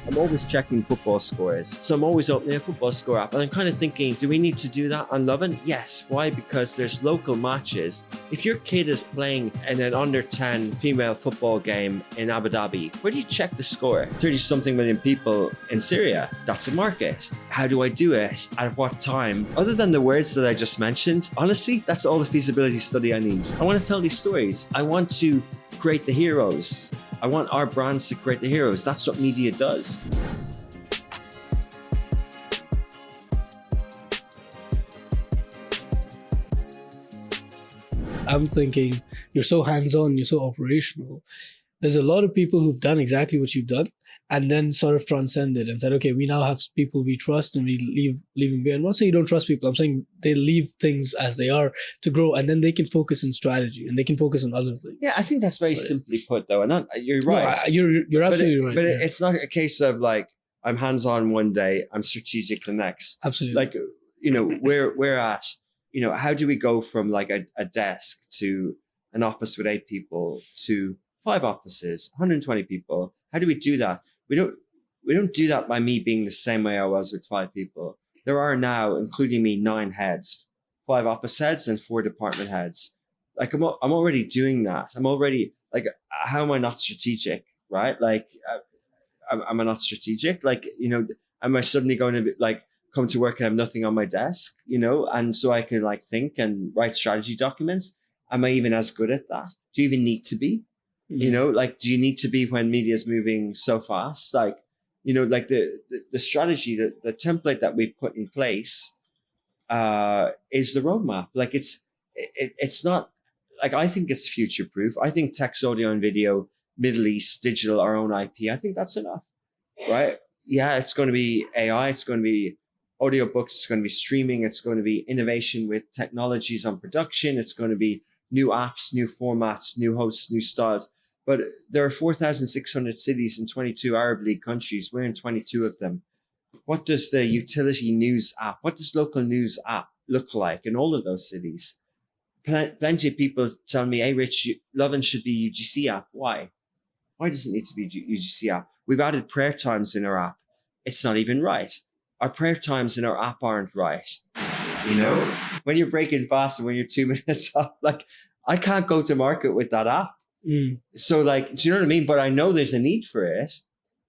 I'm always checking football scores. So I'm always opening a football score app. And I'm kind of thinking, do we need to do that on Lovin? Yes. Why? Because there's local matches. If your kid is playing in an under 10 female football game in Abu Dhabi, where do you check the score? 30 something million people in Syria. That's a market. How do I do it? At what time? Other than the words that I just mentioned, honestly, that's all the feasibility study I need. I want to tell these stories. I want to create the heroes. I want our brands to create the heroes. That's what media does. I'm thinking you're so hands-on, you're so operational. There's a lot of people who've done exactly what you've done and then sort of transcended and said, okay, we now have people we trust and we leave them behind. I'm not saying you don't trust people. I'm saying they leave things as they are to grow, and then they can focus on strategy and they can focus on other things. Yeah, I think that's very simply put, though. And you're right. No, you're absolutely right. But it's not a case of like, I'm hands-on one day, I'm strategic the next. Absolutely. Like, you know, we're at, you know, how do we go from like a desk to an office with 8 people to 5 offices, 120 people? How do we do that? We don't do that by me being the same way I was with 5 people. There are now, including me, 9 heads, 5 office heads and 4 department heads. Like I'm already doing that. I'm already like, how am I not strategic, right? Like, am I not strategic? Like, you know, am I suddenly going to be, like come to work and have nothing on my desk, you know, and so I can like think and write strategy documents? Am I even as good at that? Do you even need to be? You know, like, do you need to be when media is moving so fast? Like, you know, like the strategy, the template that we put in place is the roadmap. Like it's not like, I think it's future proof. I think text, audio and video, Middle East, digital, our own IP. I think that's enough, right? Yeah, it's going to be AI. It's going to be audiobooks. It's going to be streaming. It's going to be innovation with technologies on production. It's going to be new apps, new formats, new hosts, new styles. But there are 4,600 cities in 22 Arab League countries. We're in 22 of them. What does the utility news app, what does local news app look like in all of those cities? Plenty of people tell me, hey, Rich, Lovin should be UGC app. Why? Why does it need to be UGC app? We've added prayer times in our app. It's not even right. Our prayer times in our app aren't right. You know, when you're breaking fast and when you're 2 minutes off, like I can't go to market with that app. So like, do you know what I mean? But I know there's a need for it.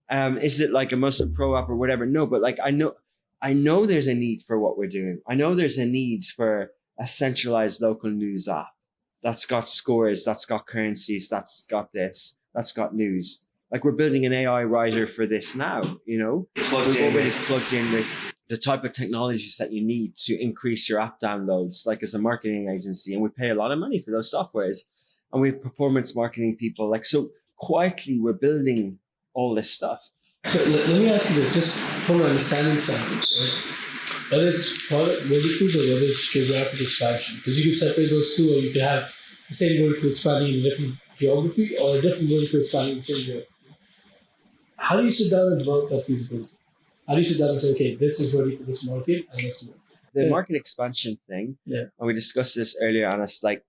Is it like a Muslim Pro app or whatever? No, but like, I know there's a need for what we're doing. I know there's a need for a centralized local news app that's got scores, that's got currencies, that's got this, that's got news. Like we're building an AI writer for this now, you know, we've already plugged in with the type of technologies that you need to increase your app downloads, like as a marketing agency. And we pay a lot of money for those softwares. And we have performance marketing people. Like, so quietly we're building all this stuff. So let me ask you this, just from an understanding standpoint, right? Whether it's product verticals or whether it's geographic expansion, because you could separate those two, or you could have the same vertical expanding in a different geography or a different vertical expanding in the same geography. How do you sit down and develop that feasibility? How do you sit down and say, okay, this is ready for this market and let's move? The market expansion thing, and we discussed this earlier, and it's like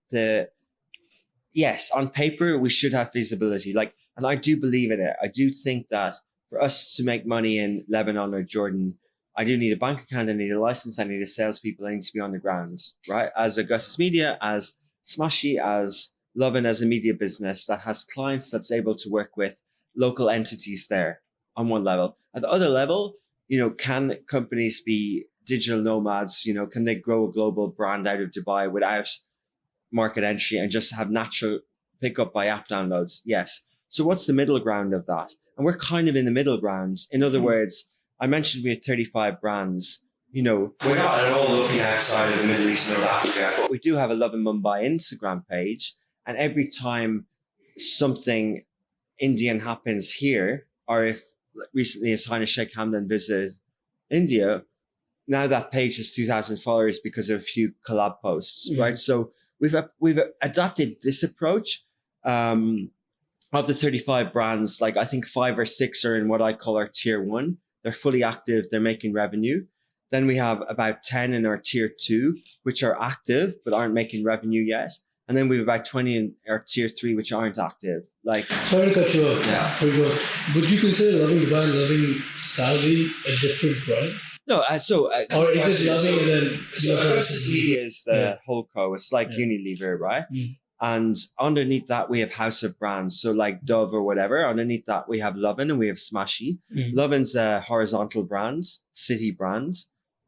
yes, on paper, we should have feasibility. Like, and I do believe in it. I do think that for us to make money in Lebanon or Jordan, I do need a bank account, I need a license, I need a salespeople, I need to be on the ground, right? As Augustus Media, as Smashi, as Lovin, as a media business that has clients that's able to work with local entities there on one level. At the other level, you know, can companies be digital nomads? You know, can they grow a global brand out of Dubai without market entry and just have natural pickup by app downloads? Yes. So what's the middle ground of that? And we're kind of in the middle ground. In other words, I mentioned we have 35 brands. You know, we're not at all looking outside of the Middle East and North Africa, but we do have a Lovin Mumbai Instagram page. And every time something Indian happens here, or if recently His Highness Sheikh Hamdan visited India, now that page has 2,000 followers because of a few collab posts, right? So we've adopted this approach. Of the 35 brands, like I think 5 or 6 are in what I call our tier 1. They're fully active. They're making revenue. Then we have about 10 in our tier 2, which are active but aren't making revenue yet. And then we have about 20 in our tier 3, which aren't active. Like, sorry to cut you off. Yeah. Before you go, would you consider Lovin Dubai and Lovin Saudi a different brand? no, Or is it Lovin and then... Augustus Media is the Yeah. whole co. It's like Yeah. Unilever, right? Mm. And underneath that, we have house of brands. So like Dove or whatever. Underneath that, we have Lovin and we have Smashi. Mm. Lovin's a horizontal brand, city brand.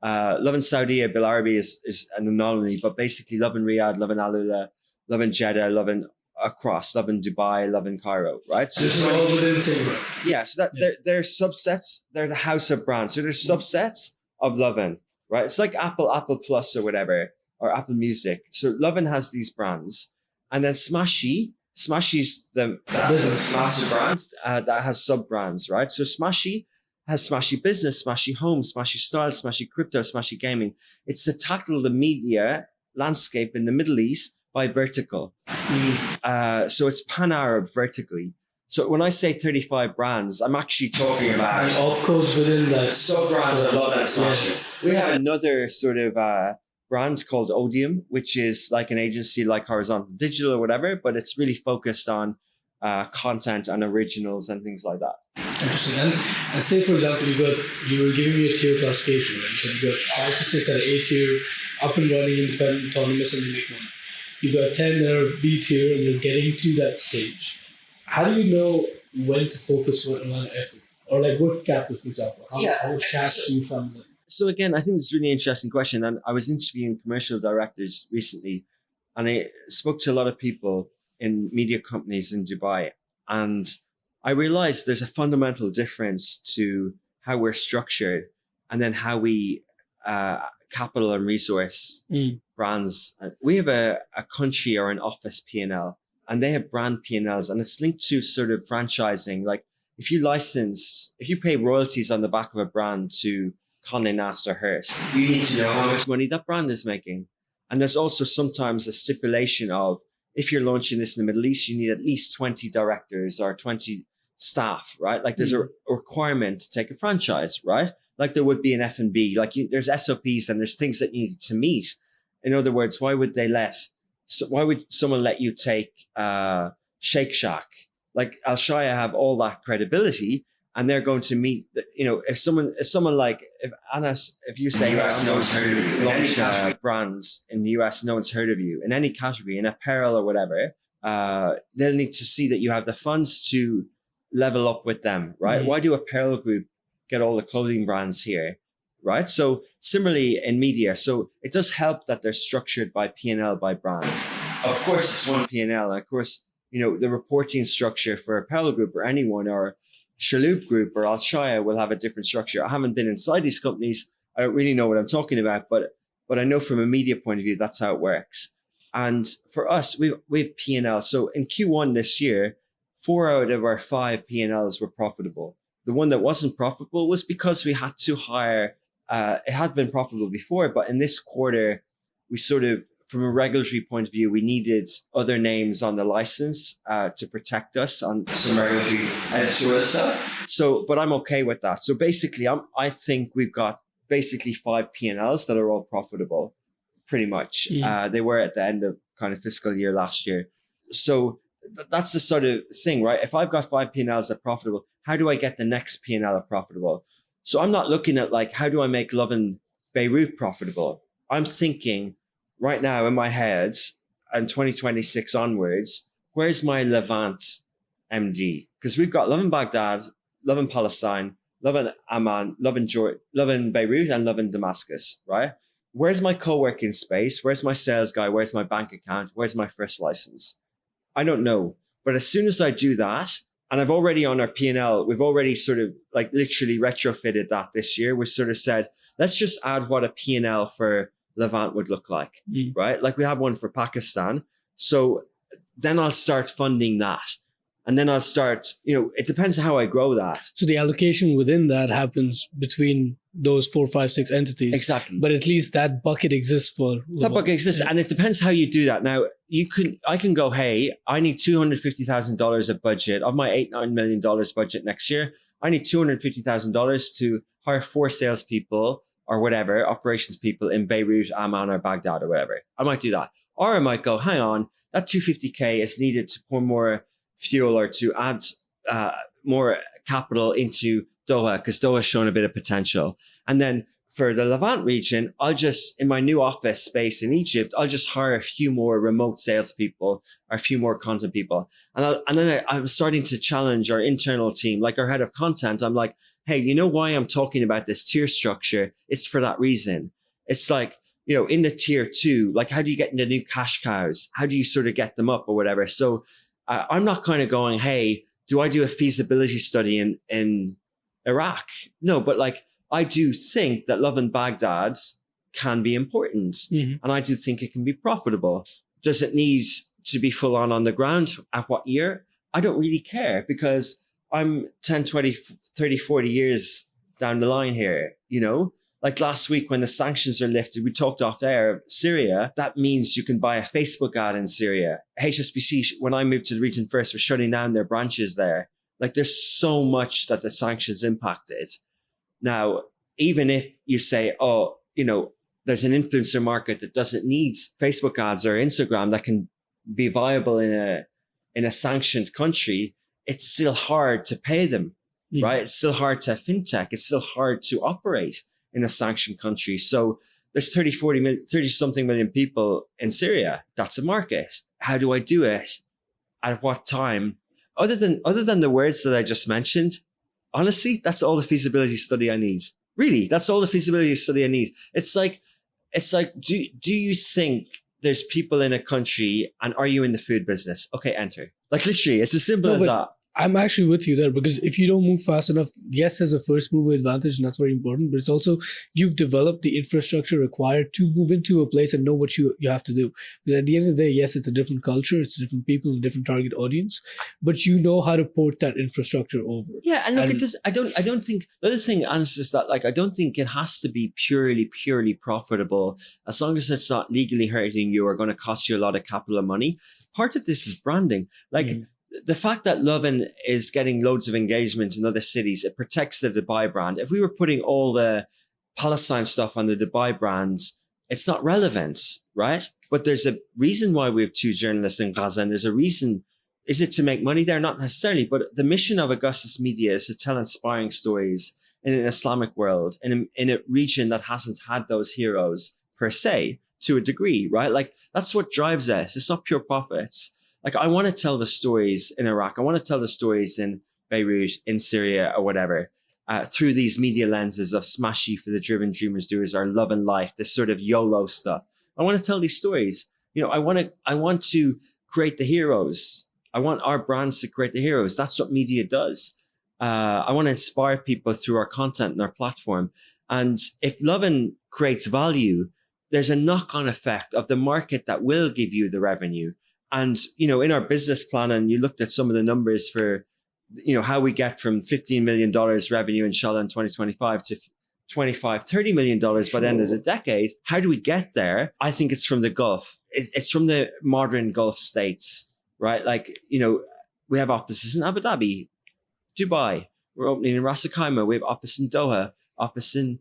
Lovin Saudi Bil Arabi is an anomaly, but basically Lovin Riyadh, Lovin Alula, Lovin Jeddah, Lovin across, Lovin Dubai, Lovin Cairo, right? So This is all within the same brand. yeah, so that they're subsets. They're the house of brands. So there's subsets of Lovin, right? It's like Apple Plus or whatever, or Apple Music. So Lovin has these brands, and then Smashi's the Business. master brand that has sub brands, right? So Smashi has Smashi Business, Smashi Home, Smashi Style, Smashi Crypto, Smashi Gaming. It's to tackle the media landscape in the Middle East by vertical. So it's pan-Arab vertically. So when I say 35 brands, I'm actually talking about And all goes within that. sub-brands of Love and Smashi. We have another sort of brand called Odeum, which is like an agency like Horizontal Digital or whatever, but it's really focused on content and originals and things like that. Interesting. And say, for example, you were giving me a tier classification, right? So you got 5 to 6 at A tier, up and running, independent, autonomous, and they make money. You got 10 that are B tier, and you're getting to that stage. How do you know when to focus on effort? Or like what capital, for example? How much cash do you fund them? So again, I think it's a really interesting question. And I was interviewing commercial directors recently, and I spoke to a lot of people in media companies in Dubai. And I realized there's a fundamental difference to how we're structured and then how we capital and resource brands. We have a country or an office P&L, and they have brand P&Ls, and it's linked to sort of franchising. Like if you pay royalties on the back of a brand to Condé Nast or Hearst, you need to know how much money that brand is making. And there's also sometimes a stipulation of, if you're launching this in the Middle East, you need at least 20 directors or 20 staff, right? Like there's a requirement to take a franchise, right? Like there would be an F&B, like there's SOPs and there's things that you need to meet. In other words, why would someone let you take Shake Shack? Like Al Shaya have all that credibility, and they're going to meet, if you say US, no one's heard of you, launch brands in the US, no one's heard of you in any category, in apparel or whatever, they'll need to see that you have the funds to level up with them, right? Why do apparel group get all the clothing brands here, right? So similarly in media, so it does help that they're structured by P&L by brand. Of course, it's one P&L, and of course, the reporting structure for apparel group or anyone, or Shaloub Group or Al Shaya will have a different structure. I haven't been inside these companies. I don't really know what I'm talking about, but I know from a media point of view, that's how it works. And for us, we've P&L. So in Q1 this year, 4 out of our 5 P&Ls were profitable. The one that wasn't profitable was because we had to hire, it had been profitable before, but in this quarter, we sort of, from a regulatory point of view, we needed other names on the license to protect us on some regulatory editorial stuff. So, but I'm okay with that. So basically, I think we've got basically 5 P&Ls that are all profitable, pretty much. They were at the end of kind of fiscal year last year. So that's the sort of thing, right? If I've got 5 P&Ls that are profitable, how do I get the next P&L profitable? So I'm not looking at like, how do I make Lovin Beirut profitable? I'm thinking right now in my head, and 2026 onwards, where's my Levant MD? Because we've got Lovin Baghdad, Lovin Palestine, Lovin Amman, Lovin Beirut, and Lovin Damascus, right? Where's my co-working space? Where's my sales guy? Where's my bank account? Where's my first license? I don't know. But as soon as I do that, and I've already on our P&L, we've already sort of like literally retrofitted that this year. We've sort of said, let's just add what a P&L for Levant would look like, right? Like we have one for Pakistan. So then I'll start funding that. And then I'll start, it depends how I grow that. So the allocation within that happens between those 4, 5, 6 entities. Exactly. But at least that bucket exists for Levant. That bucket exists. And it depends how you do that. Now, I can go, hey, I need $250,000 of budget of my $8-9 million budget next year. I need $250,000 to hire 4 salespeople or whatever, operations people in Beirut, Amman, or Baghdad or whatever. I might do that. Or I might go, hang on, that 250K is needed to pour more fuel or to add more capital into Doha because Doha's shown a bit of potential. And then for the Levant region, I'll just, in my new office space in Egypt, I'll just hire a few more remote salespeople or a few more content people. And then I'm starting to challenge our internal team, like our head of content. I'm like, hey, you know why I'm talking about this tier structure? It's for that reason. It's like, in the tier 2, like how do you get into new cash cows? How do you sort of get them up or whatever? So I'm not kind of going, hey, do I do a feasibility study in Iraq? No, but like, I do think that Lovin Baghdad's can be important. Mm-hmm. And I do think it can be profitable. Does it need to be full on the ground at what year? I don't really care because I'm 10, 20, 30, 40 years down the line here, Like last week when the sanctions are lifted, we talked off there, Syria, that means you can buy a Facebook ad in Syria. HSBC, when I moved to the region first, were shutting down their branches there. Like there's so much that the sanctions impacted. Now, even if you say, there's an influencer market that doesn't need Facebook ads or Instagram that can be viable in a sanctioned country, it's still hard to pay them, right? It's still hard to fintech. It's still hard to operate in a sanctioned country. So there's 30 something million people in Syria. That's a market. How do I do it? At what time? Other than the words that I just mentioned, honestly, that's all the feasibility study I need. Really, that's all the feasibility study I need. It's like, do you think there's people in a country and are you in the food business? Okay, enter. Like literally, it's as simple as that. I'm actually with you there because if you don't move fast enough, yes, there's a first mover advantage and that's very important, but it's also you've developed the infrastructure required to move into a place and know what you have to do. Because at the end of the day, yes, it's a different culture, it's different people, a different target audience, but you know how to port that infrastructure over. Yeah, and look at this. I don't think the other thing, Anas, is that like I don't think it has to be purely profitable as long as it's not legally hurting you or going to cost you a lot of capital and money. Part of this is branding, the fact that Lovin is getting loads of engagement in other cities, it protects the Dubai brand. If we were putting all the Palestine stuff on the Dubai brand, it's not relevant, right? But there's a reason why we have 2 journalists in Gaza, and there's a reason. Is it to make money there? Not necessarily, but the mission of Augustus Media is to tell inspiring stories in an Islamic world, in a region that hasn't had those heroes per se, to a degree, right? Like that's what drives us. It's not pure profits. Like I want to tell the stories in Iraq. I want to tell the stories in Beirut, in Syria, or whatever, through these media lenses of Smashi for the driven dreamers, doers, our love and life, this sort of YOLO stuff. I want to tell these stories. I want to create the heroes. I want our brands to create the heroes. That's what media does. I want to inspire people through our content and our platform. And if Lovin creates value, there's a knock-on effect of the market that will give you the revenue. And, in our business plan, and you looked at some of the numbers for, how we get from $15 million revenue, inshallah, in 2025 to $25-30 million by the end of the decade. How do we get there? I think it's from the Gulf. It's from the modern Gulf states, right? Like, we have offices in Abu Dhabi, Dubai. We're opening in Ras Al Khaimah. We have office in Doha, office in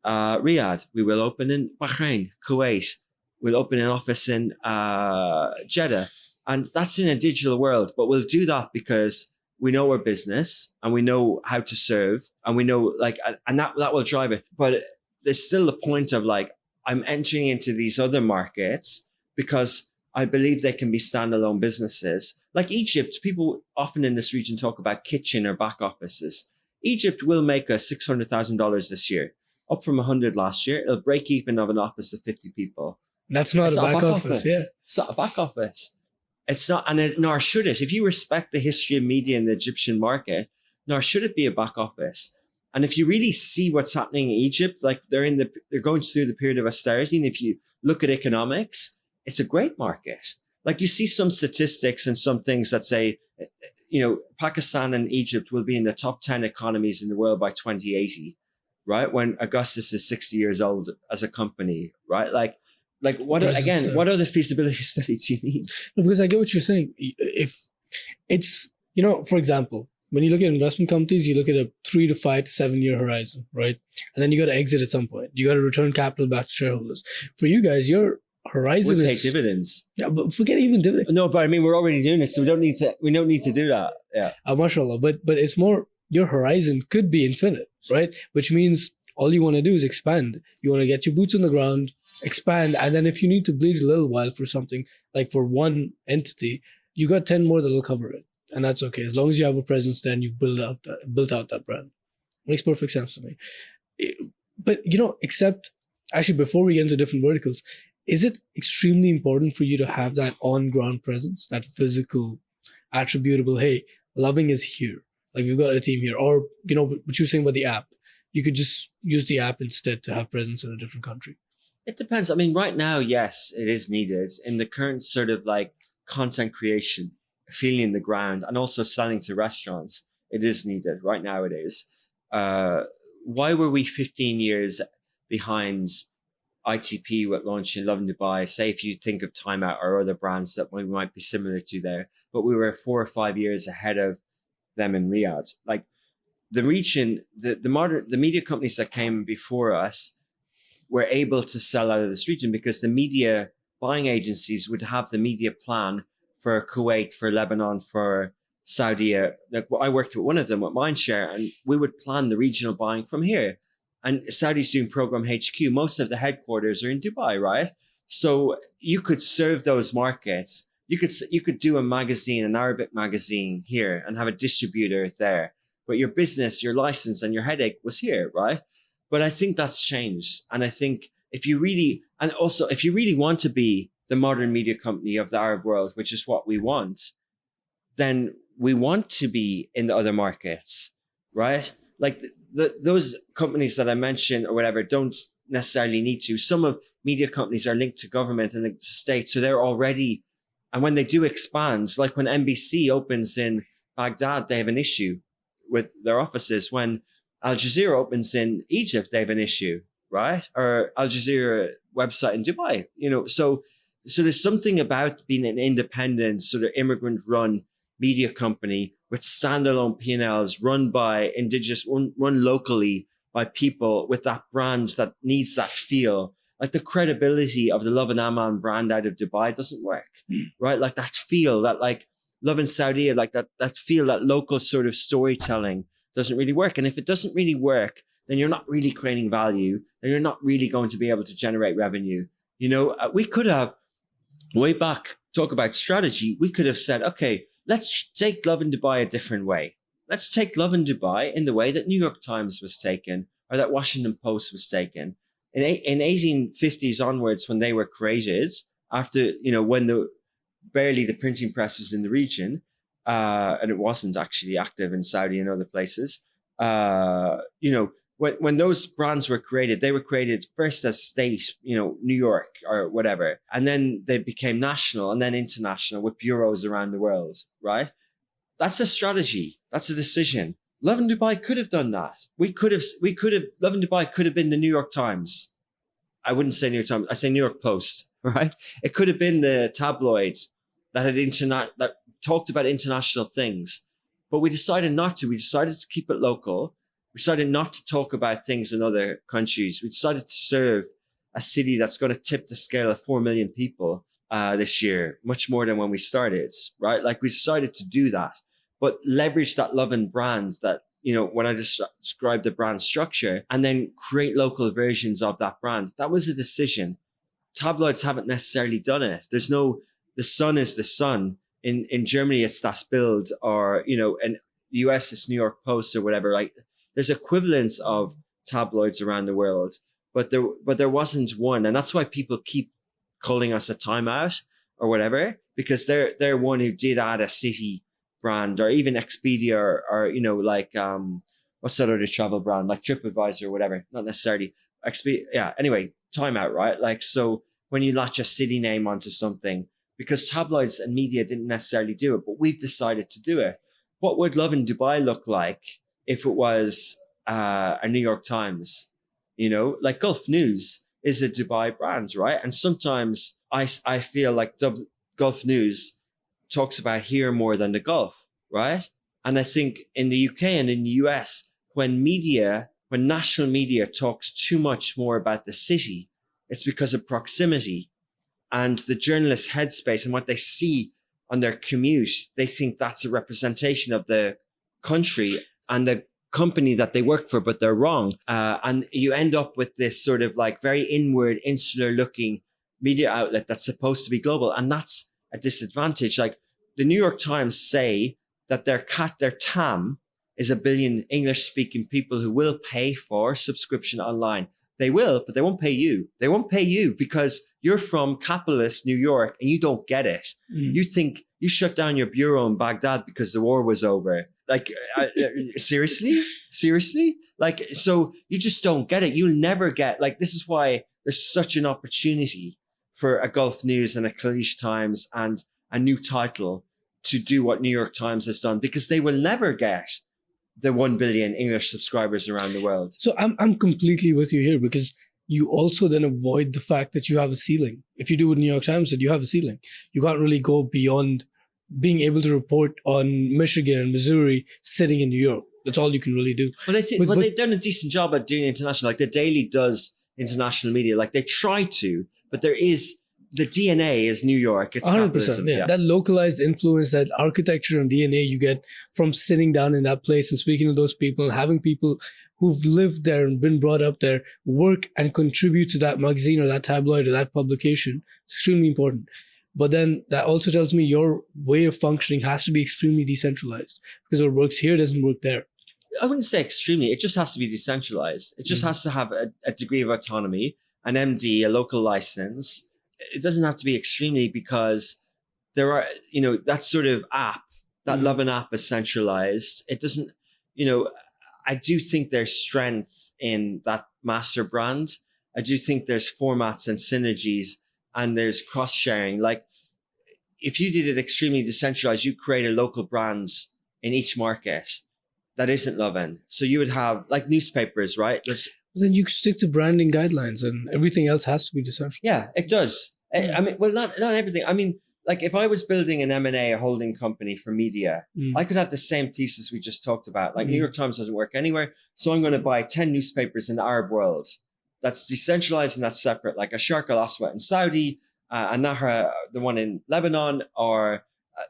Riyadh. We will open in Bahrain, Kuwait. We'll open an office in Jeddah. And that's in a digital world. But we'll do that because we know our business and we know how to serve and we know and that will drive it. But there's still the point of I'm entering into these other markets because I believe they can be standalone businesses. Like Egypt, people often in this region talk about kitchen or back offices. Egypt will make us $600,000 this year, up from 100 last year. It'll break even of an office of 50 people. That's not a back office. Yeah. It's not a back office. It's not, and nor should it. If you respect the history of media in the Egyptian market, nor should it be a back office. And if you really see what's happening in Egypt, they're going through the period of austerity. And if you look at economics, it's a great market. You see some statistics and some things that say, Pakistan and Egypt will be in the top 10 economies in the world by 2080, right? When Augustus is 60 years old as a company, right? What other feasibility study do you need? No, because I get what you're saying. If it's, for example, when you look at investment companies, you look at a 3 to 5 to 7 year horizon, right? And then you got to exit at some point. You got to return capital back to shareholders. For you guys, you're horizon would pay is dividends. yeah, but forget even dividend. No, but I mean, we're already doing this, so we don't need to do that. Yeah. Mashallah, but it's more your horizon could be infinite, right? Which means all you want to do is expand. You want to get your boots on the ground, expand, and then if you need to bleed a little while for something, like for one entity, you got 10 more that'll cover it. And that's okay. As long as you have a presence, then you've built out that brand. Makes perfect sense to me. But, except actually before we get into different verticals, is it extremely important for you to have that on-ground presence, that physical, attributable, hey, Lovin is here. Like we've got a team here. Or, what you're saying about the app, you could just use the app instead to have presence in a different country. It depends. I mean, right now, yes, it is needed in the current sort of like content creation, feeling the ground, and also selling to restaurants. It is needed right now. It is. Why were we 15 years behind ITP with launching Lovin Dubai? Say if you think of Time Out or other brands that we might be similar to there, but we were 4 or 5 years ahead of them in Riyadh. Like the region, the media companies that came before us were able to sell out of this region because the media buying agencies would have the media plan for Kuwait, for Lebanon, for Saudi. Like I worked with one of them with Mindshare, and we would plan the regional buying from here. And Saudi's doing Program HQ. Most of the headquarters are in Dubai, right? So you could serve those markets. You could do a magazine, an Arabic magazine here, and have a distributor there. But your business, your license, and your headache was here, right? But I think that's changed. And I think if you really want to be the modern media company of the Arab world, which is what we want, then we want to be in the other markets, right? Like those companies that I mentioned or whatever don't necessarily need to. Some of media companies are linked to government and linked to state. So they're already, and when they do expand, like when NBC opens in Baghdad, they have an issue with their offices. When Al Jazeera opens in Egypt, they have an issue, right? Or Al Jazeera website in Dubai, so there's something about being an independent sort of immigrant run media company with standalone P&Ls run by indigenous, run locally by people with that brand that needs that feel. Like the credibility of the Lovin Amman brand out of Dubai doesn't work, right? Like that feel, that like Lovin Saudi, like that feel, that local sort of storytelling doesn't really work. And if it doesn't really work, then you're not really creating value, then you're not really going to be able to generate revenue. We could have, way back, talk about strategy, we could have said, okay, let's take Lovin Dubai a different way. Let's take Lovin Dubai in the way that New York Times was taken or that Washington Post was taken. In 1850s onwards, when they were created, after, when barely the printing press was in the region, and it wasn't actually active in Saudi and other places, when those brands were created, they were created first as state, New York or whatever. And then they became national and then international with bureaus around the world, right? That's a strategy. That's a decision. Lovin Dubai could have done that. Lovin Dubai could have been the New York Times. I wouldn't say New York Times. I say New York Post, right? It could have been the tabloids that talked about international things, but we decided not to. We decided to keep it local. We decided not to talk about things in other countries. We decided to serve a city that's going to tip the scale of 4 million people this year, much more than when we started, right? Like we decided to do that, but leverage that Lovin brand that, when I described the brand structure, and then create local versions of that brand. That was a decision. Tabloids haven't necessarily done it. The Sun is the Sun. In Germany, it's Das Bild, or, in the US, it's New York Post or whatever. Like there's equivalents of tabloids around the world, but there wasn't one. And that's why people keep calling us a Time Out or whatever, because they're one who did add a city brand, or even Expedia or like, what's that other travel brand, like TripAdvisor or whatever, not necessarily Expedia. Yeah. Anyway, Time Out, right? Like, so when you latch a city name onto something, because tabloids and media didn't necessarily do it, but we've decided to do it. What would Lovin Dubai look like if it was a New York Times? Like Gulf News is a Dubai brand, right? And sometimes I feel like Gulf News talks about here more than the Gulf, right? And I think in the UK and in the US, when national media talks too much more about the city, it's because of proximity. and the journalist's headspace and what they see on their commute, they think that's a representation of the country and the company that they work for, but they're wrong. And you end up with this sort of like very inward, insular looking media outlet that's supposed to be global. And that's a disadvantage. Like the New York Times say that their TAM is 1 billion English speaking people who will pay for subscription online. They will, but they won't pay you. They won't pay you because you're from capitalist New York and you don't get it. You think you shut down your bureau in Baghdad because the war was over. Like, seriously? Like, so you just don't get it. You'll never get, like, this is why there's such an opportunity for a Gulf News and a Khaleej Times and a new title to do what New York Times has done, because they will never get the 1 billion English subscribers around the world. So I'm completely with you here, because you also then avoid the fact that you have a ceiling. If you do what New York Times did, you have a ceiling. You can't really go beyond being able to report on Michigan and Missouri sitting in New York. That's all you can really do. Well, they've done a decent job at doing international. Like the Daily does international media. Like they try to, but there is, the DNA is New York. It's 100%. Yeah. That localized influence, that architecture and DNA you get from sitting down in that place and speaking to those people, having people who've lived there and been brought up there work and contribute to that magazine or that tabloid or that publication. It's extremely important. But then that also tells me your way of functioning has to be extremely decentralized, because what works here doesn't work there. I wouldn't say extremely. It just has to be decentralized. It just has to have a degree of autonomy, an MD, a local license. It doesn't have to be extremely, because there are, that sort of app, that Lovin app is centralized. It doesn't, I do think there's strength in that master brand. I do think there's formats and synergies and there's cross sharing. Like if you did it extremely decentralized, you create a local brand in each market that isn't Lovin. So you would have like newspapers, right? Then you stick to branding guidelines and everything else has to be decentralized. Yeah, it does. I mean, well, not everything. I mean, like if I was building an M&A, a holding company for media, I could have the same thesis we just talked about. Like New York Times doesn't work anywhere. So I'm going to buy 10 newspapers in the Arab world. That's decentralized and that's separate, like a Sharq al-Aswad in Saudi, Nahra, the one in Lebanon, or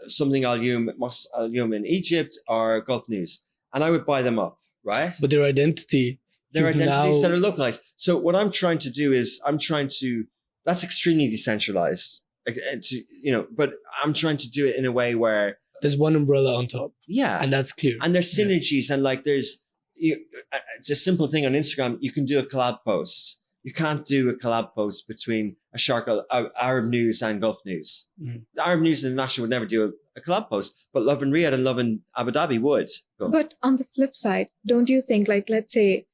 something Al-Yum in Egypt, or Gulf News. And I would buy them up, right? But their identities that are localized. So what I'm trying to do is that's extremely decentralized, but I'm trying to do it in a way where there's one umbrella on top. Yeah. And that's clear. And there's synergies and like there's it's a simple thing on Instagram. You can do a collab post. You can't do a collab post between a Arab News and Gulf News. The Arab News International would never do a collab post, but Lovin Riyadh and Lovin Abu Dhabi would. But on the flip side, don't you think, like, let's say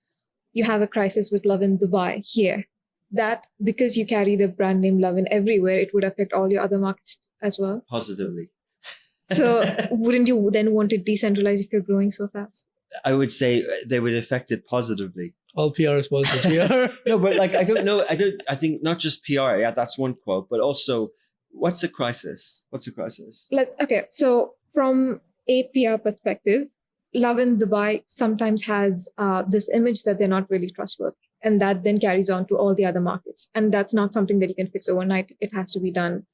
you have a crisis with Lovin Dubai here, that because you carry the brand name Lovin everywhere, it would affect all your other markets as well? Positively. So wouldn't you then want it decentralized if you're growing so fast? I would say they would affect it positively. All PR is positive PR. No, but like, I don't know. I think not just PR. Yeah, that's one quote, but also what's a crisis? Okay. So from a PR perspective, Lovin Dubai sometimes has this image that they're not really trustworthy. And that then carries on to all the other markets. And that's not something that you can fix overnight. It has to be done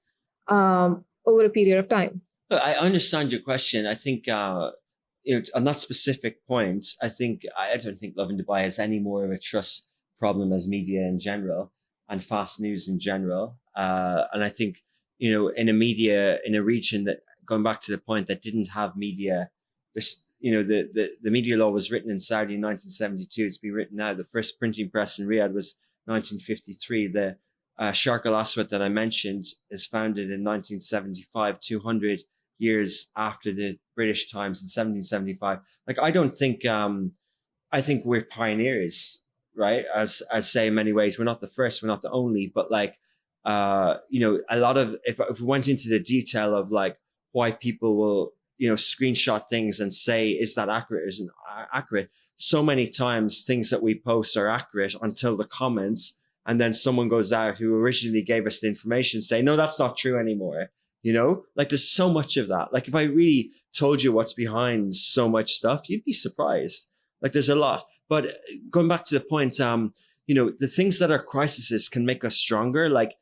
over a period of time. I understand your question. I think, on that specific point, I don't think Lovin Dubai has any more of a trust problem as media in general and fast news in general. And I think, in a region that, going back to the point, that didn't have media, the media law was written in Saudi in 1972. It's been written now. The first printing press in Riyadh was 1953. The Sharq al-Aswad that I mentioned is founded in 1975, 200 years after the British Times in 1775. Like, I don't think, I think we're pioneers, right? As say in many ways, we're not the first, we're not the only, but like, a lot of, if we went into the detail of like why people will, screenshot things and say, is that accurate? Isn't accurate? So many times things that we post are accurate until the comments, and then someone goes out who originally gave us the information say, no, that's not true anymore. Like there's so much of that. Like if I really told you what's behind so much stuff, you'd be surprised. Like there's a lot. But going back to the point, the things that are crises can make us stronger. Like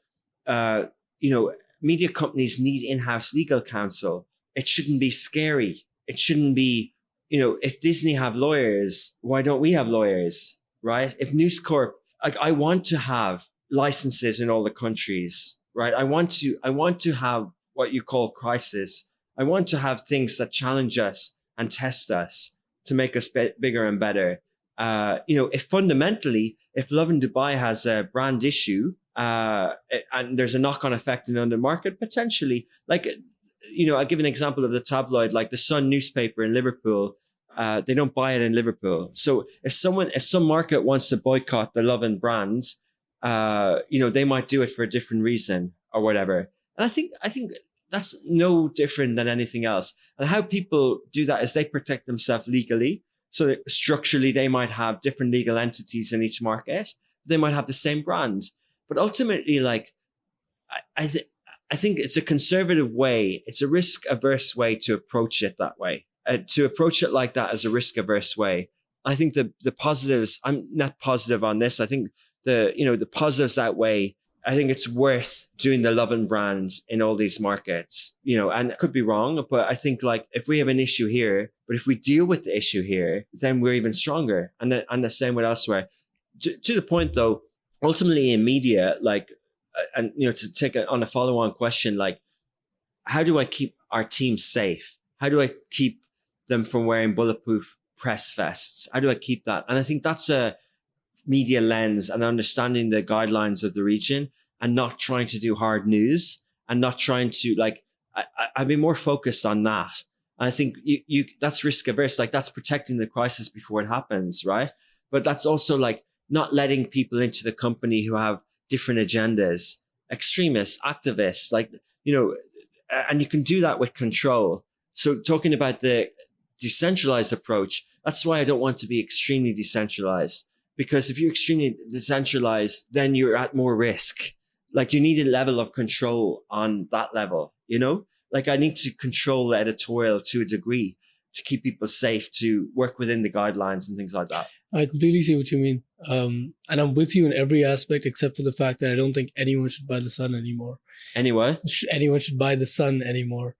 media companies need in-house legal counsel. It shouldn't be scary. It shouldn't be, if Disney have lawyers, why don't we have lawyers, right? If News Corp, like, I want to have licenses in all the countries, right? I want to have what you call crisis. I want to have things that challenge us and test us to make us bigger and better. If Lovin Dubai has a brand issue, and there's a knock-on effect in the market, potentially, like, I'll give an example of the tabloid, like the Sun newspaper in Liverpool. They don't buy it in Liverpool. So if some market wants to boycott the Lovin brands, they might do it for a different reason or whatever. And I think that's no different than anything else. And how people do that is they protect themselves legally. So that structurally, they might have different legal entities in each market. They might have the same brand. But ultimately, like, I think it's a conservative way. It's a risk-averse way to approach it that way. To approach it like that as a risk-averse way. I think the positives, I'm not positive on this. I think the positives outweigh. I think it's worth doing the Lovin brands in all these markets, and it could be wrong, but I think, like, if we have an issue here, but if we deal with the issue here, then we're even stronger. And the same with elsewhere. To the point though, ultimately in media, like, and, to take on a follow-on question, like, how do I keep our team safe? How do I keep them from wearing bulletproof press vests? How do I keep that? And I think that's a media lens and understanding the guidelines of the region and not trying to do hard news and not trying to, like, I'd be more focused on that. And I think that's risk averse. Like, that's protecting the crisis before it happens, right? But that's also, like, not letting people into the company who have different agendas, extremists, activists, like, and you can do that with control. So talking about the decentralized approach, that's why I don't want to be extremely decentralized, because if you're extremely decentralized, then you're at more risk. Like, you need a level of control on that level, like, I need to control the editorial to a degree to keep people safe, to work within the guidelines and things like that. I completely see what you mean. And I'm with you in every aspect except for the fact that I don't think anyone should buy the Sun anymore. Anyway? Anyone should buy the Sun anymore.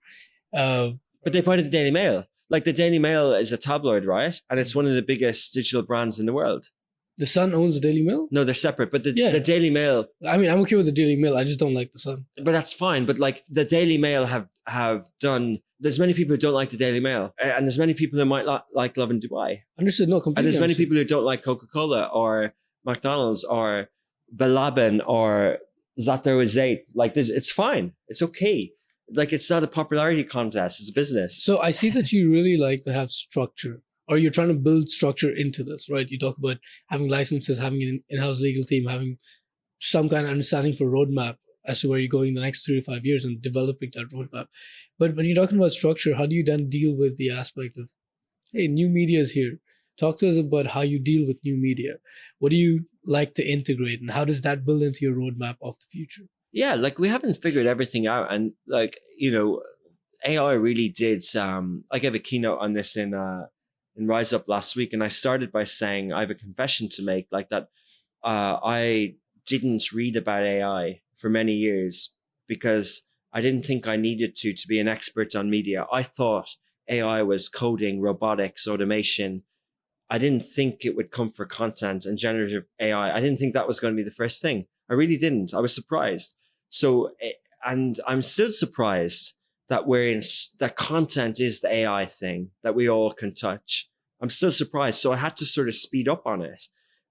But they buy the Daily Mail. Like, the Daily Mail is a tabloid, right? And it's one of the biggest digital brands in the world. The Sun owns the Daily Mail? No, they're separate. But the Daily Mail... I mean, I'm okay with the Daily Mail. I just don't like the Sun. But that's fine. But, like, the Daily Mail have done... There's many people who don't like the Daily Mail. And there's many people who might like Lovin Dubai. Understood. No, completely. And there's many understood. people who don't like Coca-Cola or McDonald's or Belabin or Zat. Like, it's fine. It's okay. Like, it's not a popularity contest. It's a business. So I see that you really like to have structure, or you're trying to build structure into this, right? You talk about having licenses, having an in-house legal team, having some kind of understanding for roadmap as to where you're going the next 3 to 5 years and developing that roadmap. But when you're talking about structure, how do you then deal with the aspect of, hey, new media is here. Talk to us about how you deal with new media. What do you like to integrate, and how does that build into your roadmap of the future? Yeah, like, we haven't figured everything out. And, like, AI really did, I gave a keynote on this in Rise Up last week. And I started by saying I have a confession to make, like, that I didn't read about AI for many years because I didn't think I needed to be an expert on media. I thought AI was coding, robotics, automation. I didn't think it would come for content and generative AI. I didn't think that was going to be the first thing. I really didn't. I was surprised. So, and I'm still surprised that that content is the AI thing that we all can touch. I'm still surprised. So I had to sort of speed up on it.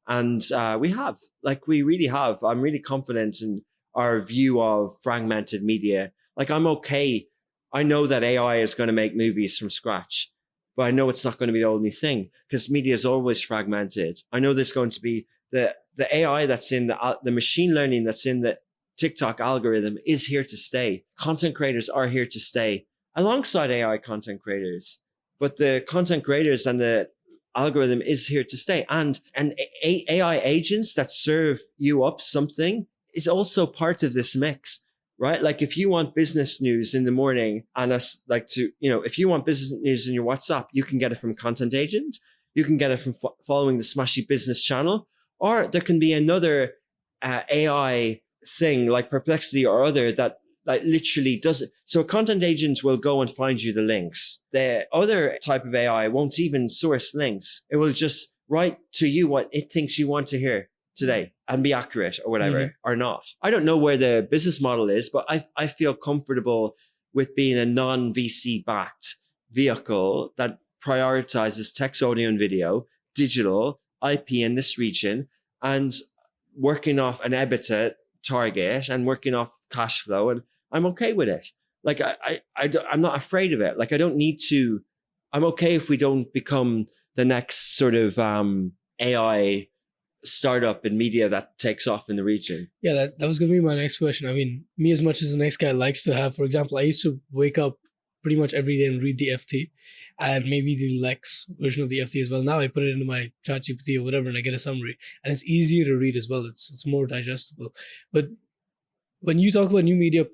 And we really have. I'm really confident in our view of fragmented media. Like, I'm okay. I know that AI is going to make movies from scratch, but I know it's not going to be the only thing because media is always fragmented. I know there's going to be the AI that's in the machine learning that's in the TikTok algorithm is here to stay. Content creators are here to stay alongside AI content creators, but the content creators and the algorithm is here to stay. And AI agents that serve you up something is also part of this mix, right? Like, if you want business news in the morning and if you want business news in your WhatsApp, you can get it from a content agent. You can get it from following the Smashi business channel, or there can be another AI thing like Perplexity or other that literally does it. So a content agent will go and find you the links. The other type of AI won't even source links. It will just write to you what it thinks you want to hear today and be accurate or whatever, or not. I don't know where the business model is, but I feel comfortable with being a non-VC backed vehicle that prioritizes text, audio, and video, digital, IP in this region, and working off an EBITDA target and working off cash flow. And I'm okay with it. Like I'm not afraid of it. Like I don't need to, I'm okay if we don't become the next sort of AI startup in media that takes off in the region. Yeah, that was going to be my next question. I mean, me, as much as the next guy likes to have, for example, I used to wake up pretty much every day and read the FT and maybe the Lex version of the FT as well. Now I put it into my ChatGPT or whatever and I get a summary, and it's easier to read as well. It's more digestible. But when you talk about new media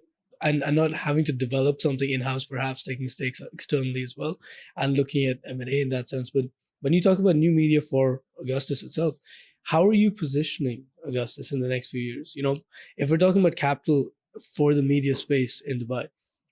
and not having to develop something in-house, perhaps taking stakes externally as well and looking at M&A in that sense. But when you talk about new media for Augustus itself, how are you positioning Augustus in the next few years? You know, if we're talking about capital for the media space in Dubai,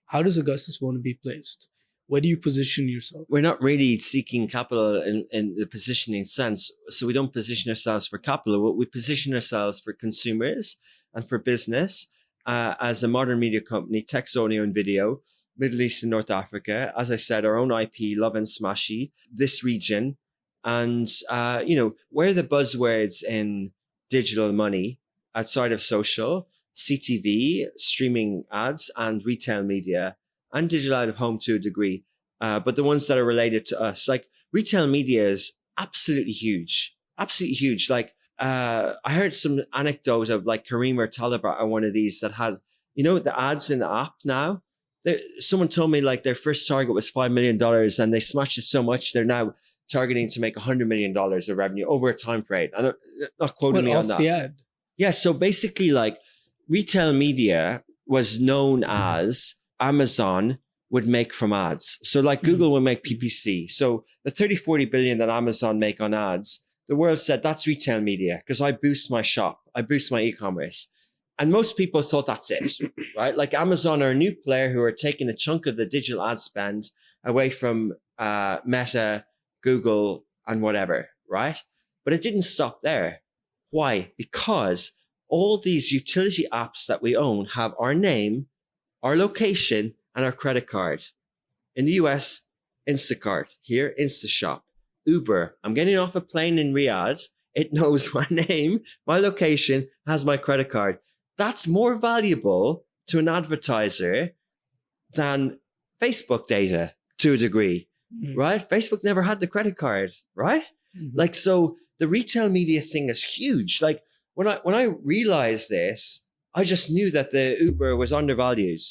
how does Augustus want to be placed? Where do you position yourself? We're not really seeking capital in the positioning sense. So we don't position ourselves for capital. We position ourselves for consumers and for business as a modern media company, text, audio, and video, Middle East and North Africa. As I said, our own IP, Lovin, Smashi, this region. And, where are the buzzwords in digital money outside of social? CTV, streaming ads, and retail media, and digital out of home to a degree. But the ones that are related to us, like retail media is absolutely huge. Like, I heard some anecdote of like Kareem or Talibat on one of these that had, the ads in the app now. Someone told me like their first target was $5 million and they smashed it so much they're now targeting to make $100 million of revenue over a time frame. I'm not quoting me on that. The ad? Yeah. So basically like retail media was known as Amazon would make from ads. So like Google will make PPC. So the 40 billion that Amazon make on ads, the world said that's retail media because I boost my shop. I boost my e-commerce. And most people thought that's it, right? Like Amazon are a new player who are taking a chunk of the digital ad spend away from Meta, Google, and whatever, right? But it didn't stop there. Why? Because all these utility apps that we own have our name, our location, and our credit card. In the US, Instacart. Here, InstaShop. Uber. I'm getting off a plane in Riyadh. It knows my name, my location, has my credit card. That's more valuable to an advertiser than Facebook data to a degree, right? Facebook never had the credit card, right? Like, so the retail media thing is huge. Like when I realized this, I just knew that the Uber was undervalued.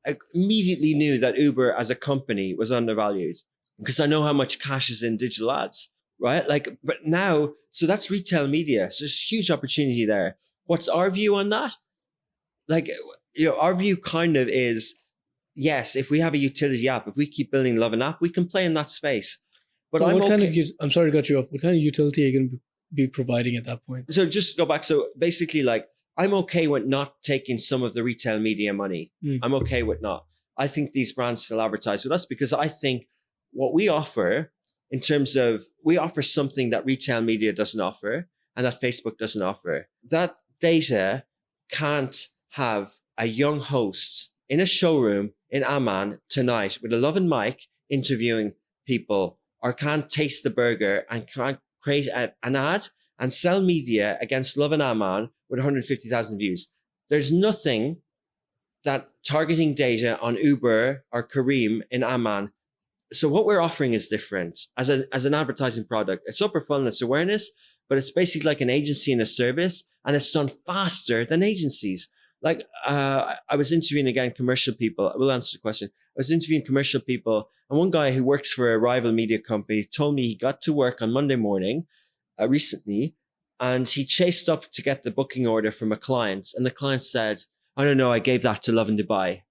I immediately knew that Uber as a company was undervalued because I know how much cash is in digital ads, right? Like, but now, so that's retail media. So there's a huge opportunity there. What's our view on that? Like, our view kind of is, yes, if we have a utility app, if we keep building Lovin app, we can play in that space. But I'm sorry to cut you off. What kind of utility are you going to be providing at that point? So just go back. So basically, like, I'm okay with not taking some of the retail media money. I'm okay with not. I think these brands still advertise with us because I think what we offer in terms of, we offer something that retail media doesn't offer and that Facebook doesn't offer. That data can't have a young host in a showroom in Amman tonight with a Lovin mic interviewing people, or can't taste the burger and can't create an ad and sell media against Lovin Amman with 150,000 views. There's nothing that targeting data on Uber or Kareem in Amman. So what we're offering is different as an advertising product. It's upper funnel, it's awareness, but it's basically like an agency and a service, and it's done faster than agencies. Like, I was interviewing again commercial people. I will answer the question. I was interviewing commercial people, and one guy who works for a rival media company told me he got to work on Monday morning recently, and he chased up to get the booking order from a client, and the client said, "I don't know, I gave that to Lovin Dubai.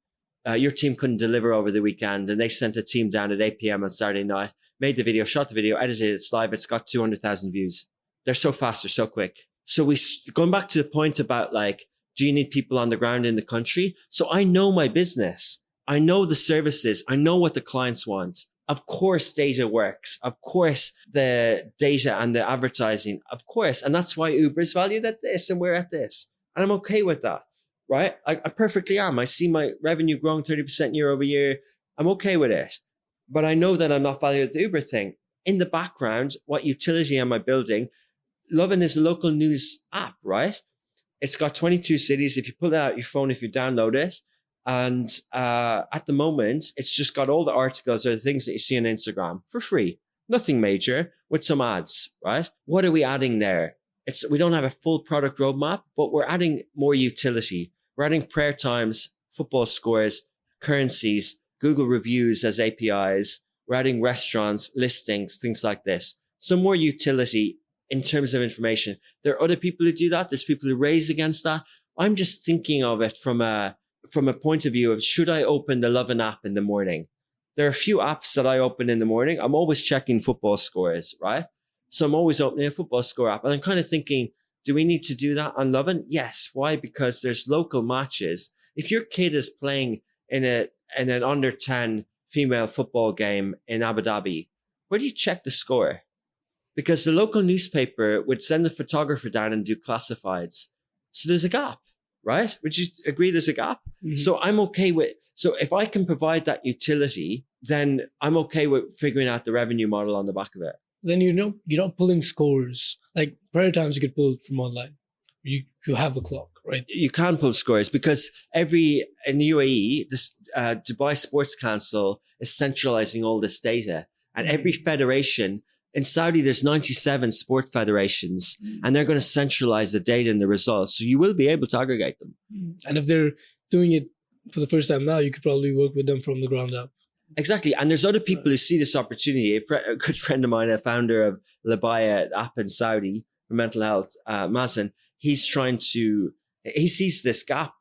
Your team couldn't deliver over the weekend, and they sent a team down at 8 p.m. on Saturday night, made the video, shot the video, edited it, it's live, it's got 200,000 views. They're so fast, they're so quick." So going back to the point about like, Do you need people on the ground in the country? So I know my business. I know the services. I know what the clients want. Of course, data works. Of course, the data and the advertising, of course. And that's why Uber's valued at this and we're at this. And I'm okay with that, right? I perfectly am. I see my revenue growing 30% year over year. I'm okay with it. But I know that I'm not valued at the Uber thing. In the background, what utility am I building? Lovin is a local news app, right? It's got 22 cities. If you pull it out your phone, if you download it, and at the moment, it's just got all the articles or the things that you see on Instagram for free. Nothing major with some ads, right? What are we adding there? We don't have a full product roadmap, but we're adding more utility. We're adding prayer times, football scores, currencies, Google reviews as APIs. We're adding restaurants, listings, things like this. Some more utility in terms of information. There are other people who do that. There's people who raise against that. I'm just thinking of it from a point of view of, should I open the Lovin app in the morning? There are a few apps that I open in the morning. I'm always checking football scores, right? So I'm always opening a football score app. And I'm kind of thinking, do we need to do that on Lovin? Yes. Why? Because there's local matches. If your kid is playing in an under 10 female football game in Abu Dhabi, where do you check the score? Because the local newspaper would send the photographer down and do classifieds. So there's a gap, right? Would you agree there's a gap? Mm-hmm. So I'm okay so if I can provide that utility, then I'm okay with figuring out the revenue model on the back of it. Then you're not pulling scores. Like prior times you could pull from online. You have a clock, right? You can pull scores because in UAE, this Dubai Sports Council is centralizing all this data, and every federation. In Saudi, there's 97 sport federations, and they're going to centralize the data and the results. So you will be able to aggregate them. And if they're doing it for the first time now, you could probably work with them from the ground up. Exactly. And there's other people who see this opportunity. A good friend of mine, a founder of Labaya app in Saudi for mental health, Mazen, he sees this gap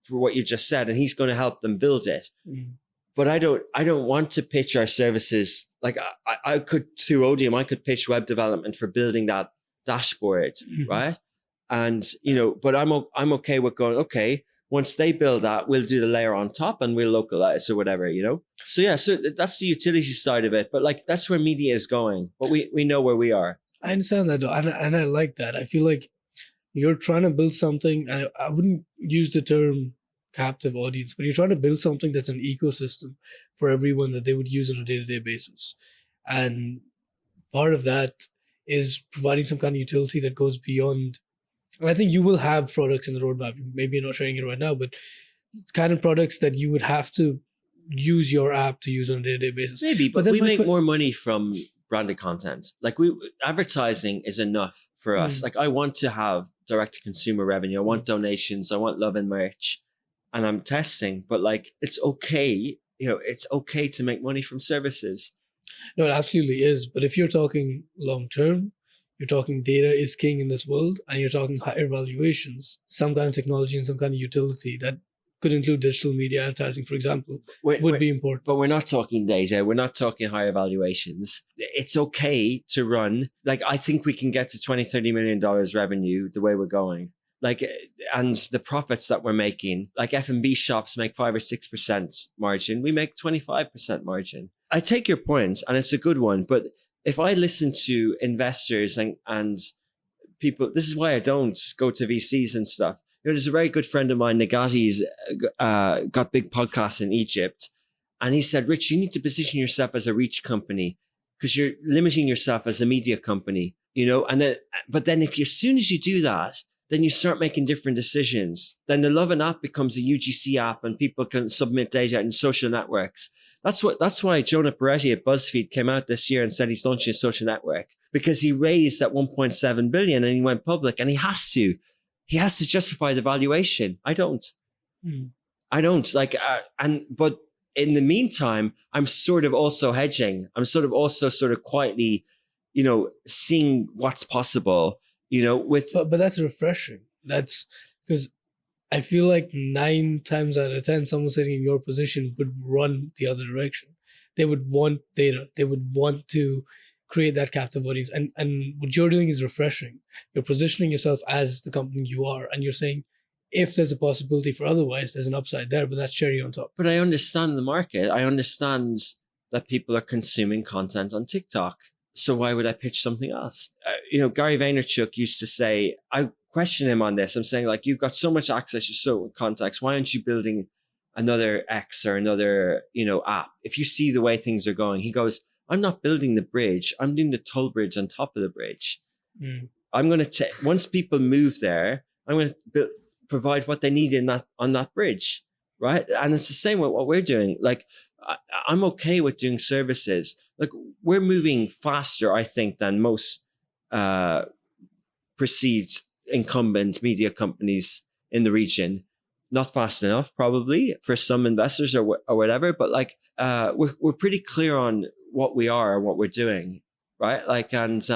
for what you just said, and he's going to help them build it. But I don't want to pitch our services. Like I could, through Odeum, I could pitch web development for building that dashboard, right? And, but I'm okay with going, okay, once they build that, we'll do the layer on top and we'll localize or whatever, So yeah, so that's the utility side of it. But like, that's where media is going. But we know where we are. I understand that though. And I like that. I feel like you're trying to build something, and I wouldn't use the term captive audience, but you're trying to build something that's an ecosystem for everyone that they would use on a day-to-day basis. And part of that is providing some kind of utility that goes beyond. And I think you will have products in the roadmap. Maybe you're not sharing it right now, but it's kind of products that you would have to use your app to use on a day-to-day basis. Maybe, but we make more money from branded content. Like advertising is enough for us. Like I want to have direct-to-consumer revenue. I want donations. I want Lovin merch. And I'm testing, but like, it's okay. It's okay to make money from services. No, it absolutely is. But if you're talking long-term, you're talking data is king in this world, and you're talking higher valuations, some kind of technology and some kind of utility that could include digital media advertising, for example, would be important. But we're not talking data. We're not talking higher valuations. It's okay to run. Like, I think we can get to $20-30 million revenue the way we're going. Like, and the profits that we're making, like F&B shops make 5 or 6% margin. We make 25% margin. I take your point, and it's a good one. But if I listen to investors and people, this is why I don't go to VCs and stuff. There's a very good friend of mine, Nagati's got big podcasts in Egypt. And he said, Rich, you need to position yourself as a reach company because you're limiting yourself as a media company, but then as soon as you do that, then you start making different decisions. Then the Lovin app becomes a UGC app and people can submit data in social networks. That's why Jonah Peretti at BuzzFeed came out this year and said he's launching a social network, because he raised at 1.7 billion and he went public, and he has to justify the valuation. I don't but in the meantime, I'm sort of also hedging. I'm sort of also quietly, seeing what's possible. But that's refreshing. That's because I feel like 9 times out of 10, someone sitting in your position would run the other direction. They would want data. They would want to create that captive audience. And what you're doing is refreshing. You're positioning yourself as the company you are, and you're saying, if there's a possibility for otherwise, there's an upside there, but that's cherry on top. But I understand the market. I understand that people are consuming content on TikTok. So why would I pitch something else? Gary Vaynerchuk used to say, I question him on this. I'm saying, like, you've got so much access to so context. Why aren't you building another X or another, app? If you see the way things are going, he goes, I'm not building the bridge. I'm doing the toll bridge on top of the bridge. I'm going to once people move there, I'm going to provide what they need on that bridge. Right. And it's the same with what we're doing. Like, I'm okay with doing services. Like, we're moving faster, I think, than most perceived incumbent media companies in the region. Not fast enough, probably, for some investors or whatever. But like, we're pretty clear on what we are and what we're doing, right? Like, and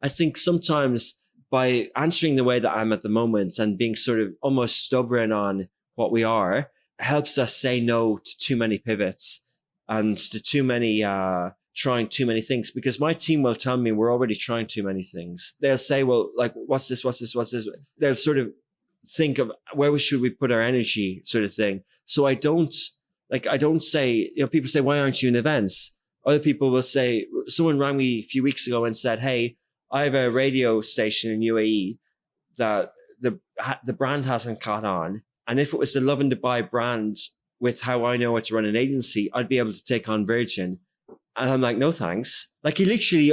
I think sometimes by answering the way that I'm at the moment and being sort of almost stubborn on what we are, helps us say no to too many pivots and to too many trying too many things, because my team will tell me we're already trying too many things. They'll say, well, like, what's this? They'll sort of think of where should we put our energy, sort of thing. So I don't say, people say, why aren't you in events? Other people will say, someone rang me a few weeks ago and said, hey, I have a radio station in UAE that the brand hasn't caught on. And if it was the Lovin Dubai brand with how I know how to run an agency, I'd be able to take on Virgin. And I'm like, no, thanks. Like, he literally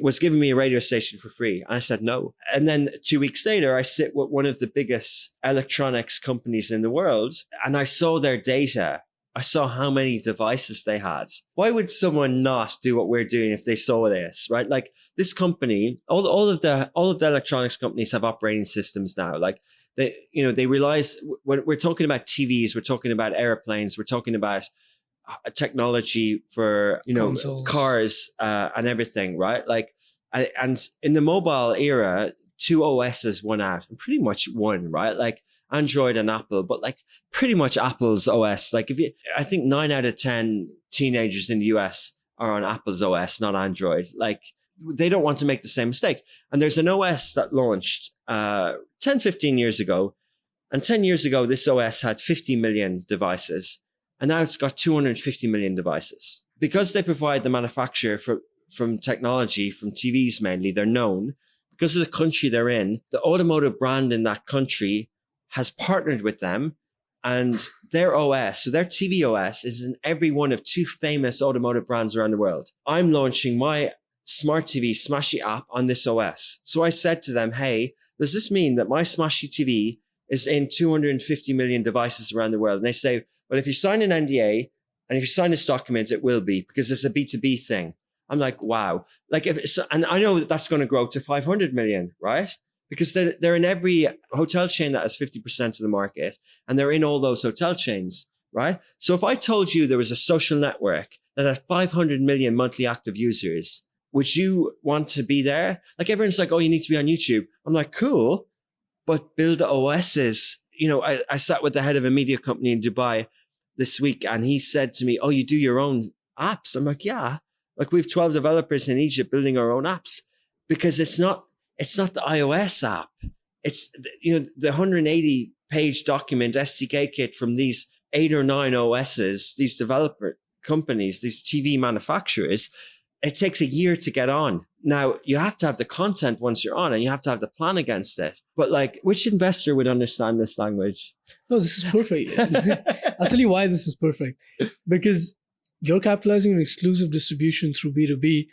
was giving me a radio station for free. And I said no. And then 2 weeks later, I sit with one of the biggest electronics companies in the world, and I saw their data. I saw how many devices they had. Why would someone not do what we're doing if they saw this, right? Like, this company, all of the electronics companies have operating systems now. Like, they realize when we're talking about TVs, we're talking about airplanes, we're talking about technology for, Consoles, cars, and everything, right? Like, and in the mobile era, 2 OSs won out, and pretty much won, right? Like, Android and Apple, but like pretty much Apple's OS. Like, I think 9 out of 10 teenagers in the US are on Apple's OS, not Android. Like, they don't want to make the same mistake. And there's an OS that launched 10, 15 years ago. And 10 years ago, this OS had 50 million devices. And now it's got 250 million devices. Because they provide the manufacturer from technology, from TVs mainly, they're known. Because of the country they're in, the automotive brand in that country has partnered with them, and their OS, so their TV OS, is in every one of 2 famous automotive brands around the world. I'm launching my smart TV Smashi app on this OS. So I said to them, hey, does this mean that my Smashi TV is in 250 million devices around the world? And they say, well, if you sign an NDA and if you sign this document, it will be, because it's a B2B thing. I'm like, wow. Like, and I know that that's going to grow to 500 million, right? Because they're in every hotel chain that has 50% of the market, and they're in all those hotel chains, right? So if I told you there was a social network that had 500 million monthly active users, would you want to be there? Like, everyone's like, oh, you need to be on YouTube. I'm like, cool, but build OSs. I sat with the head of a media company in Dubai this week, and he said to me, oh, you do your own apps? I'm like, yeah. Like, we have 12 developers in Egypt building our own apps, because it's not the iOS app. It's, the 180 page document SDK kit from these 8 or 9 OSs, these developer companies, these TV manufacturers. It takes a year to get on. Now, you have to have the content once you're on, and you have to have the plan against it. But like, which investor would understand this language? No, this is perfect. I'll tell you why this is perfect. Because you're capitalizing on exclusive distribution through B2B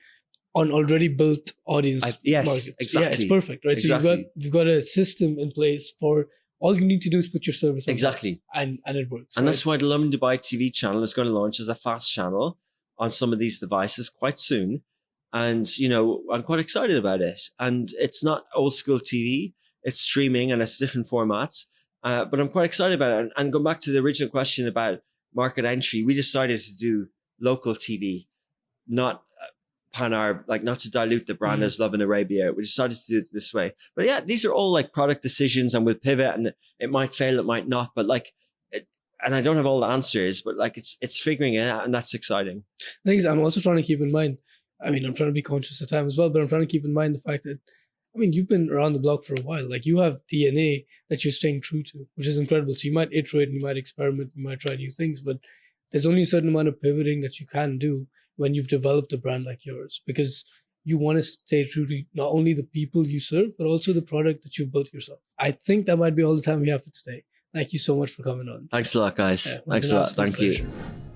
on already built audience markets. Exactly. Yeah, it's perfect, right? Exactly. So you've got a system in place for all you need to do is put your service on exactly, and it works. And right? that's why the Lovin Dubai TV channel is going to launch as a fast channel on some of these devices quite soon. And, I'm quite excited about it. And it's not old school TV, it's streaming and it's different formats. But I'm quite excited about it. And going back to the original question about market entry, we decided to do local TV, not pan-Arab, like not to dilute the brand as Lovin Arabia. We decided to do it this way. But yeah, these are all like product decisions, and we'll pivot, and it might fail, it might not. But like, and I don't have all the answers, but like it's figuring it out, and that's exciting. The thing is, I'm also trying to keep in mind, I'm trying to be conscious of time as well, but I'm trying to keep in mind the fact that I mean, you've been around the block for a while. Like, you have DNA that you're staying true to, which is incredible. So you might iterate, you might experiment, you might try new things, but there's only a certain amount of pivoting that you can do when you've developed a brand like yours, because you want to stay true to not only the people you serve, but also the product that you've built yourself. I think that might be all the time we have for today. Thank you so much for coming on. Thanks a lot, guys. Yeah, it was Thanks an a lot. absolute Thank you. pleasure.